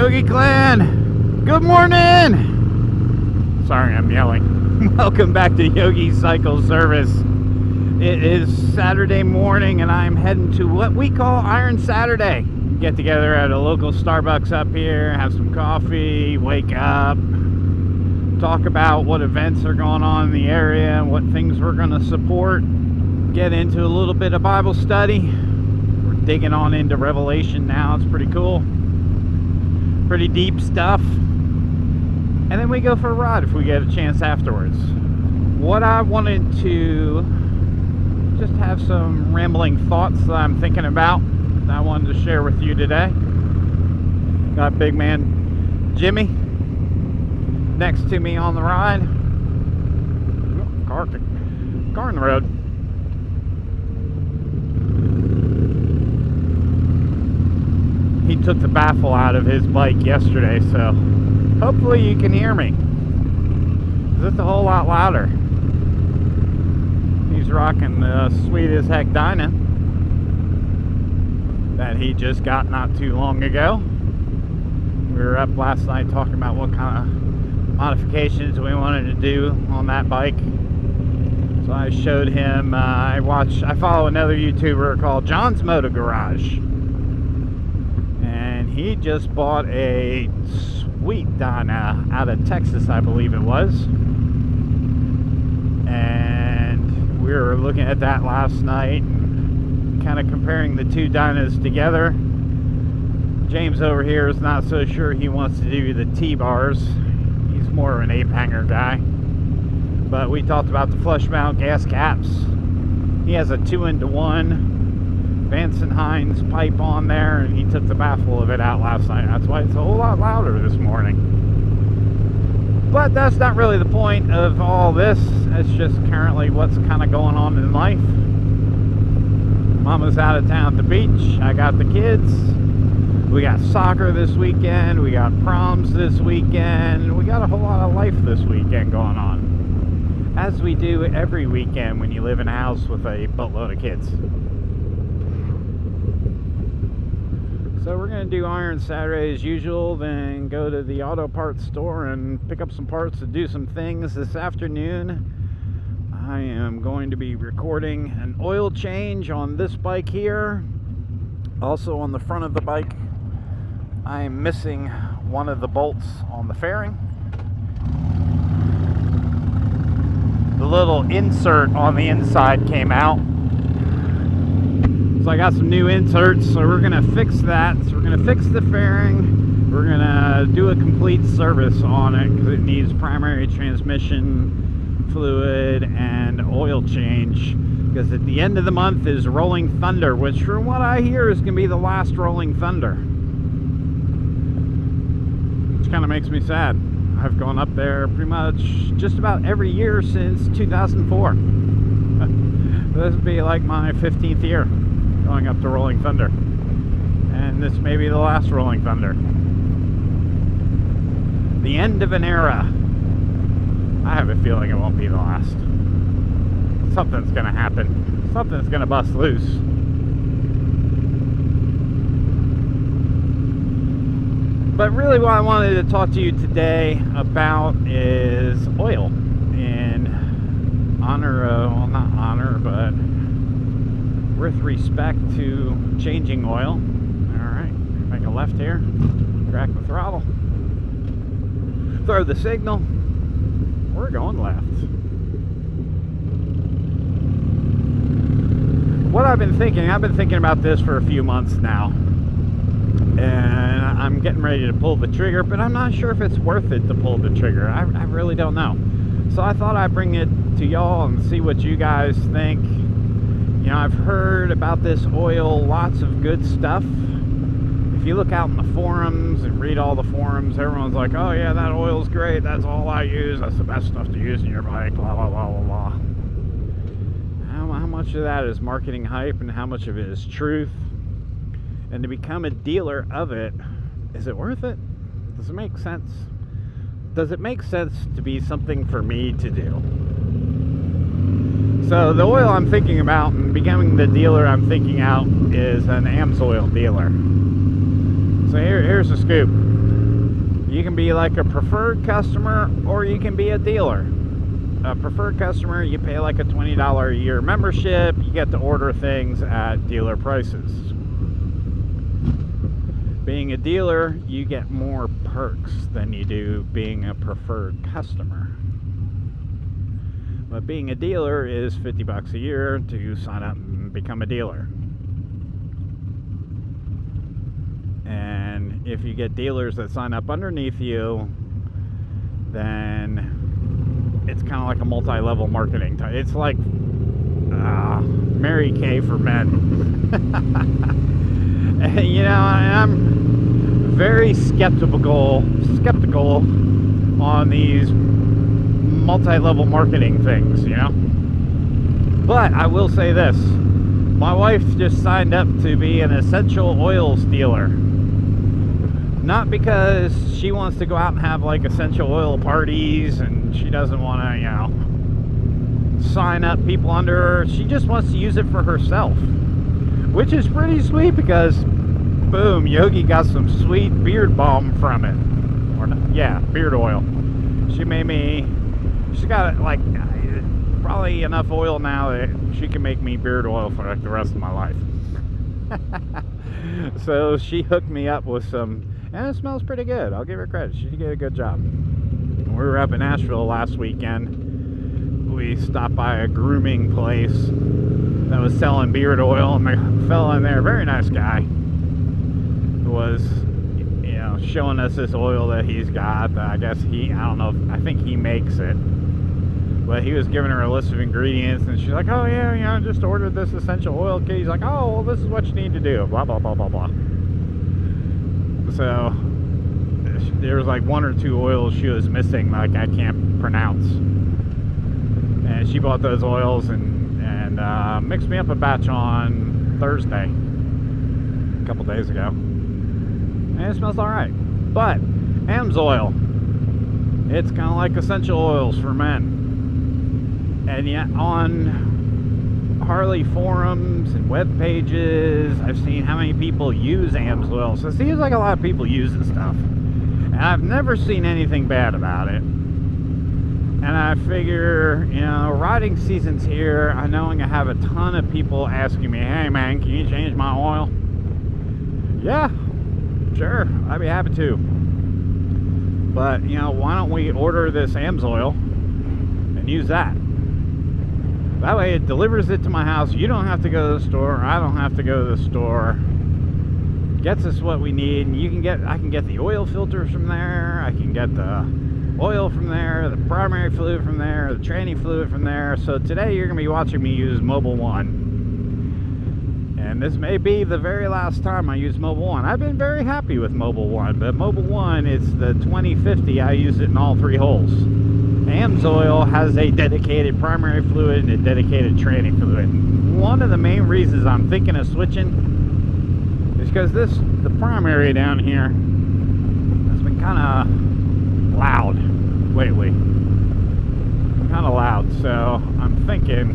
Yogi Clan, good morning! Sorry, I'm yelling. Welcome back to Yogi Cycle Service. It is Saturday morning and I'm heading to what we call Iron Saturday. Get together at a local Starbucks up here, have some coffee, wake up, talk about what events are going on in the area, what things we're going to support, get into a little bit of Bible study. We're digging on into Revelation now. It's pretty cool. Pretty deep stuff. And then we go for a ride if we get a chance afterwards. What I wanted to just have some rambling thoughts that I'm thinking about that I wanted to share with you today. Got big man Jimmy next to me on the ride. Car in the road. He took the baffle out of his bike yesterday, so hopefully you can hear me. It's a whole lot louder. He's rocking the sweet as heck Dyna that he just got not too long ago. We were up last night talking about what kind of modifications we wanted to do on that bike. So I showed him, I follow another YouTuber called John's Moto Garage. And he just bought a sweet Dyna out of Texas, I believe it was. And we were looking at that last night, kind of comparing the two Dynas together. James over here is not so sure he wants to do the T-bars. He's more of an ape hanger guy. But we talked about the flush mount gas caps. He has a 2-into-1 Vance & Hines pipe on there, and he took the baffle of it out last night. That's why it's a whole lot louder this morning. But that's not really the point of all this. It's just currently what's kind of going on in life. Mama's out of town at the beach. I got the kids. We got soccer this weekend. We got proms this weekend. We got a whole lot of life this weekend going on, as we do every weekend when you live in a house with a buttload of kids. So we're going to do Iron Saturday as usual, then go to the auto parts store and pick up some parts to do some things this afternoon. I am going to be recording an oil change on this bike here. Also on the front of the bike, I am missing one of the bolts on the fairing. The little insert on the inside came out. So I got some new inserts, so we're gonna fix that. So we're gonna fix the fairing. We're gonna do a complete service on it because it needs primary transmission fluid and oil change. Because at the end of the month is Rolling Thunder, which from what I hear is gonna be the last Rolling Thunder. Which kind of makes me sad. I've gone up there pretty much just about every year since 2004. This would be like my 15th year going up to Rolling Thunder. And this may be the last Rolling Thunder. The end of an era. I have a feeling it won't be the last. Something's gonna happen. Something's gonna bust loose. But really what I wanted to talk to you today about is oil. In honor of, well, not honor, but with respect to changing oil. Alright, make a left here, crack the throttle, throw the signal. We're going left. What I've been thinking about this for a few months now. And I'm getting ready to pull the trigger, but I'm not sure if it's worth it to pull the trigger. I really don't know. So I thought I'd bring it to y'all and see what you guys think. You know, I've heard about this oil, lots of good stuff. If you look out in the forums and read all the forums, everyone's like, oh yeah, that oil's great, that's all I use, that's the best stuff to use in your bike, blah, blah, blah, blah, blah. How much of that is marketing hype and how much of it is truth? And to become a dealer of it, is it worth it? Does it make sense? Does it make sense to be something for me to do? So the oil I'm thinking about and becoming the dealer I'm thinking out is an Amsoil Dealer. So here's the scoop. You can be like a preferred customer, or you can be a dealer. A preferred customer, you pay like a $20 a year membership. You get to order things at dealer prices. Being a dealer, you get more perks than you do being a preferred customer. But being a dealer is $50 a year to sign up and become a dealer. And if you get dealers that sign up underneath you, then it's kind of like a multi-level marketing type. It's like Mary Kay for men. You know, I'm very skeptical on these multi-level marketing things, you know. But I will say this: my wife just signed up to be an essential oils dealer. Not because she wants to go out and have like essential oil parties and she doesn't want to, you know, sign up people under her. She just wants to use it for herself, which is pretty sweet because, boom, Yogi got some sweet beard balm from it. Or not, yeah, beard oil. She's got like probably enough oil now that she can make me beard oil for like the rest of my life. So she hooked me up with some, and it smells pretty good. I'll give her credit. She did a good job. When we were up in Nashville last weekend, we stopped by a grooming place that was selling beard oil, and the fella in there, very nice guy, was, you know, showing us this oil that he's got. I guess I think he makes it. But he was giving her a list of ingredients, and she's like, oh yeah, you know, just ordered this essential oil kit. He's like, oh, well, this is what you need to do, blah, blah, blah, blah, blah. So there was like one or two oils she was missing, like I can't pronounce. And she bought those oils and mixed me up a batch on Thursday, a couple days ago. And it smells all right. But Amsoil, it's kind of like essential oils for men. And yet on Harley forums and web pages, I've seen how many people use Amsoil. So it seems like a lot of people use this stuff. And I've never seen anything bad about it. And I figure, you know, riding season's here. I know I'm going to have a ton of people asking me, hey man, can you change my oil? Yeah, sure, I'd be happy to. But, you know, why don't we order this Amsoil and use that? That way it delivers it to my house. You don't have to go to the store. I don't have to go to the store. Gets us what we need. And I can get the oil filters from there. I can get the oil from there, the primary fluid from there, the tranny fluid from there. So today you're going to be watching me use Mobil 1. And this may be the very last time I use Mobil 1. I've been very happy with Mobil 1, but Mobil 1, it's the 2050. I use it in all three holes. Amsoil has a dedicated primary fluid and a dedicated tranny fluid. One of the main reasons I'm thinking of switching is because the primary down here has been kind of loud lately. Kind of loud, so I'm thinking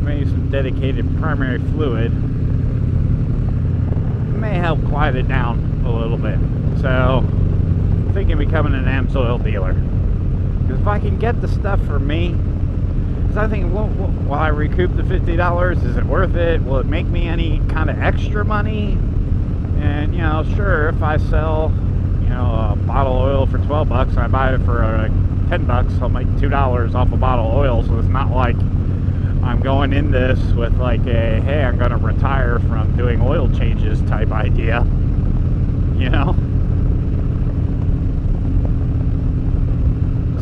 maybe some dedicated primary fluid may help quiet it down a little bit. So I'm thinking of becoming an Amsoil dealer. Because if I can get the stuff for me, because I think, will I recoup the $50? Is it worth it? Will it make me any kind of extra money? And, you know, sure, if I sell, you know, a bottle of oil for 12 bucks and I buy it for like 10 bucks, I'll make $2 off a bottle of oil. So it's not like I'm going in this with like a, hey, I'm going to retire from doing oil changes type idea, you know?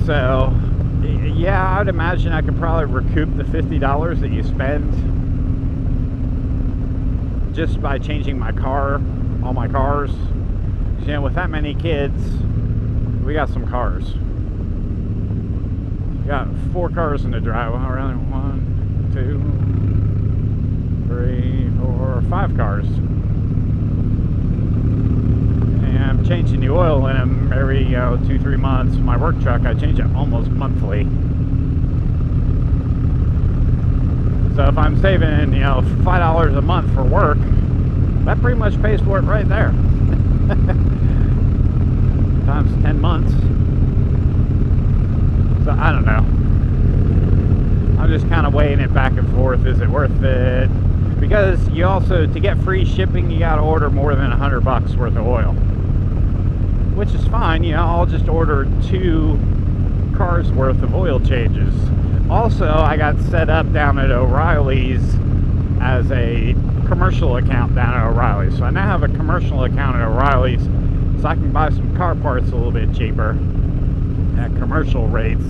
So, yeah, I'd imagine I could probably recoup the $50 that you spend just by changing my car, all my cars. You know, with that many kids, we got some cars. We got 4 cars in the driveway. Around 1, 2, 3, 4, 5 cars. I'm changing the oil in them every 2-3 months. My work truck, I change it almost monthly. So if I'm saving $5 a month for work, that pretty much pays for it right there. sometimes 10 months. So I don't know. I'm just kind of weighing it back and forth. Is it worth it? Because you also, to get free shipping, you got to order more than $100 worth of oil, which is fine. You know, I'll just order 2 cars worth of oil changes. Also, I got set up down at O'Reilly's as a commercial account down at O'Reilly's. So I now have a commercial account at O'Reilly's, so I can buy some car parts a little bit cheaper at commercial rates.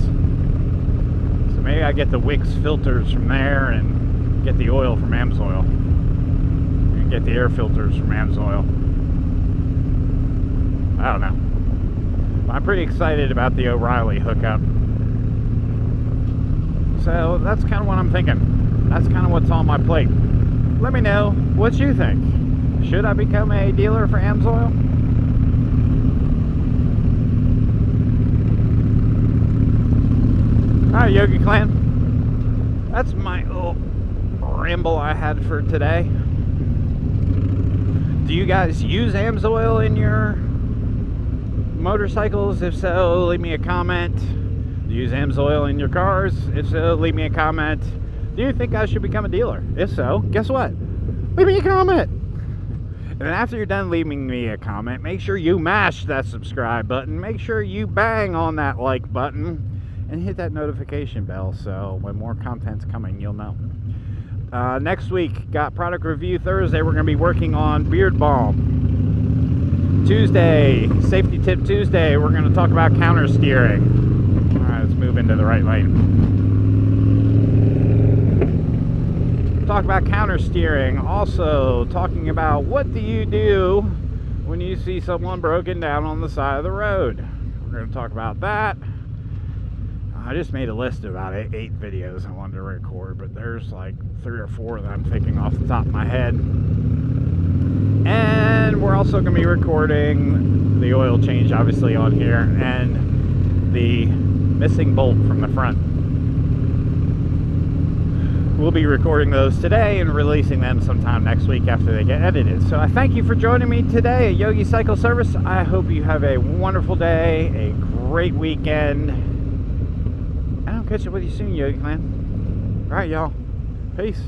So maybe I get the Wix filters from there and get the oil from Amsoil. And get the air filters from Amsoil. I don't know. I'm pretty excited about the O'Reilly hookup. So that's kind of what I'm thinking. That's kind of what's on my plate. Let me know what you think. Should I become a dealer for Amsoil? Alright, Yogi Clan. That's my little ramble I had for today. Do you guys use Amsoil in your motorcycles? If so, leave me a comment. Do you use Amsoil in your cars? If so, leave me a comment. Do you think I should become a dealer? If so, guess what? Leave me a comment. And then after you're done leaving me a comment, make sure you mash that subscribe button. Make sure you bang on that like button and hit that notification bell so when more content's coming, you'll know. Next week, got product review Thursday. We're going to be working on beard balm. Tuesday, safety tip Tuesday, we're going to talk about counter steering. All right, let's move into the right lane. Talk about counter steering. Also, talking about what do you do when you see someone broken down on the side of the road. We're going to talk about that. I just made a list of about 8 videos I wanted to record, but there's like 3 or 4 that I'm thinking off the top of my head. And we're also going to be recording the oil change, obviously, on here, and the missing bolt from the front. We'll be recording those today and releasing them sometime next week after they get edited. So I thank you for joining me today at Yogi Cycle Service. I hope you have a wonderful day, a great weekend. I'll catch up with you soon, Yogi Clan. All right, y'all. Peace.